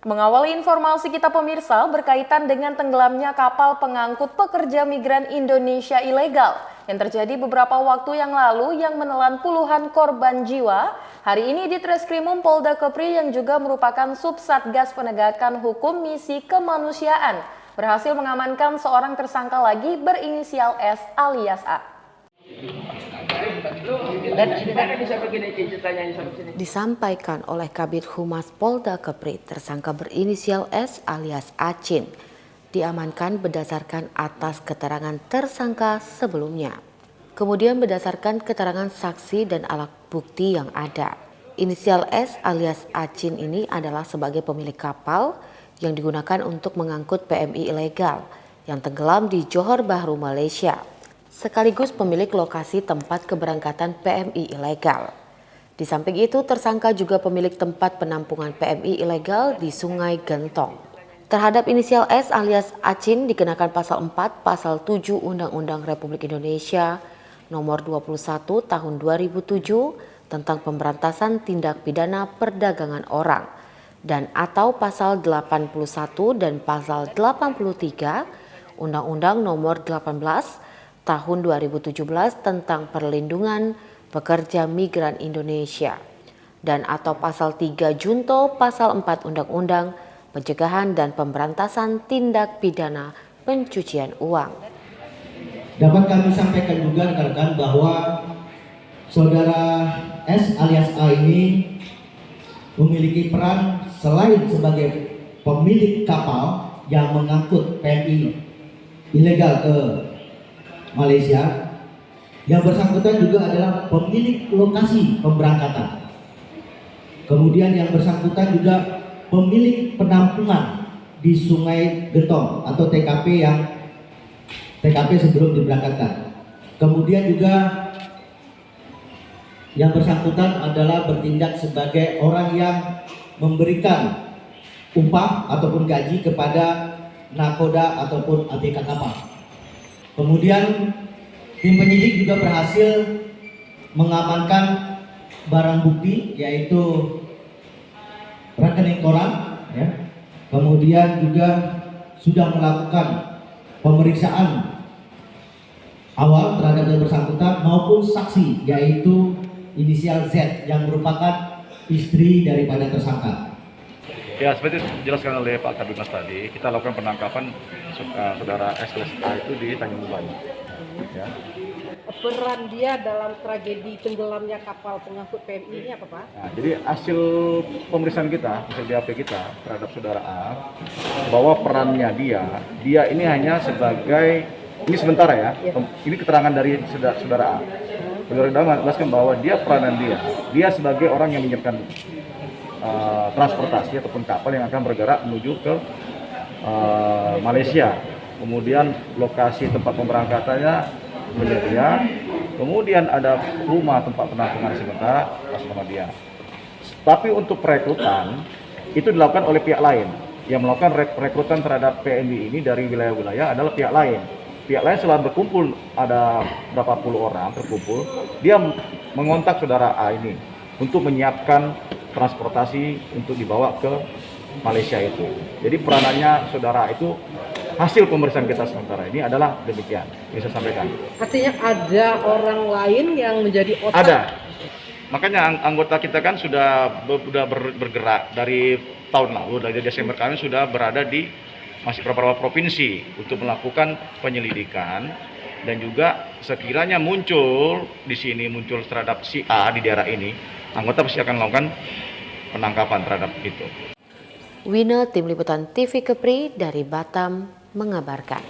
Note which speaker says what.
Speaker 1: Mengawali informasi kita pemirsa berkaitan dengan tenggelamnya kapal pengangkut pekerja migran Indonesia ilegal yang terjadi beberapa waktu yang lalu yang menelan puluhan korban jiwa. Hari ini di Treskrimum Polda Kepri yang juga merupakan Subsatgas Penegakan Hukum Misi Kemanusiaan berhasil mengamankan seorang tersangka lagi berinisial S alias A.
Speaker 2: Disampaikan oleh Kabid Humas Polda Kepri, tersangka berinisial S alias Acin diamankan berdasarkan atas keterangan tersangka sebelumnya. Kemudian berdasarkan keterangan saksi dan alat bukti yang ada. Inisial S alias Acin ini adalah sebagai pemilik kapal yang digunakan untuk mengangkut PMI ilegal yang tenggelam di Johor Bahru, Malaysia, sekaligus pemilik lokasi tempat keberangkatan PMI ilegal. Di samping itu, tersangka juga pemilik tempat penampungan PMI ilegal di Sungai Gentong. Terhadap inisial S alias Acin dikenakan pasal 4, pasal 7 Undang-Undang Republik Indonesia nomor 21 tahun 2007 tentang pemberantasan tindak pidana perdagangan orang dan atau pasal 81 dan pasal 83 Undang-Undang nomor 18 tahun 2017 tentang perlindungan pekerja migran Indonesia dan atau pasal 3 Junto pasal 4 Undang-Undang Pencegahan dan Pemberantasan Tindak Pidana Pencucian Uang.
Speaker 3: Dapat kami sampaikan juga rekan-rekan bahwa saudara S alias A ini memiliki peran selain sebagai pemilik kapal yang mengangkut PMI ilegal ke Malaysia, yang bersangkutan juga adalah pemilik lokasi pemberangkatan. Kemudian yang bersangkutan juga pemilik penampungan di Sungai Gentong atau TKP sebelum diberangkatkan. Kemudian juga yang bersangkutan adalah bertindak sebagai orang yang memberikan upah ataupun gaji kepada nakoda ataupun ABK kapal. Kemudian tim penyidik juga berhasil mengamankan barang bukti yaitu rekening koran, ya. Kemudian juga sudah melakukan pemeriksaan awal terhadap yang bersangkutan maupun saksi yaitu inisial Z yang merupakan istri daripada tersangka.
Speaker 4: Ya, seperti dijelaskan oleh Pak Kabid Mas tadi, kita lakukan penangkapan saudara SLSA itu di Tanjung Uban. Ya.
Speaker 5: Peran dia dalam tragedi tenggelamnya kapal pengangkut PMI ini apa, Pak?
Speaker 4: Nah, jadi hasil pemeriksaan kita, hasil BAP kita terhadap saudara A, bahwa perannya dia ini hanya sebagai, ini sementara ya, ini keterangan dari saudara A. Saudara A menjelaskan bahwa peranan dia sebagai orang yang menyiapkan transportasi ataupun kapal yang akan bergerak menuju ke Malaysia. Kemudian lokasi tempat pemberangkatannya menyedia. Kemudian ada rumah tempat penampungan sementara atas nama dia. Tapi untuk perekrutan itu dilakukan oleh pihak lain. Yang melakukan rekrutan terhadap PMI ini dari wilayah-wilayah adalah pihak lain. Pihak lain setelah berkumpul, ada berapa puluh orang terkumpul, dia mengontak saudara A ini untuk menyiapkan transportasi untuk dibawa ke Malaysia itu. Jadi peranannya saudara itu hasil pemeriksaan kita sementara ini adalah demikian, bisa sampaikan.
Speaker 5: Artinya ada orang lain yang menjadi otak?
Speaker 4: Ada. Makanya anggota kita kan sudah bergerak dari tahun lalu, dari Desember kami sudah berada di masih beberapa provinsi untuk melakukan penyelidikan dan juga sekiranya muncul di sini terhadap si A di daerah ini, anggota pasti akan melakukan penangkapan terhadap itu.
Speaker 2: Wina, Tim Liputan TV Kepri dari Batam mengabarkan.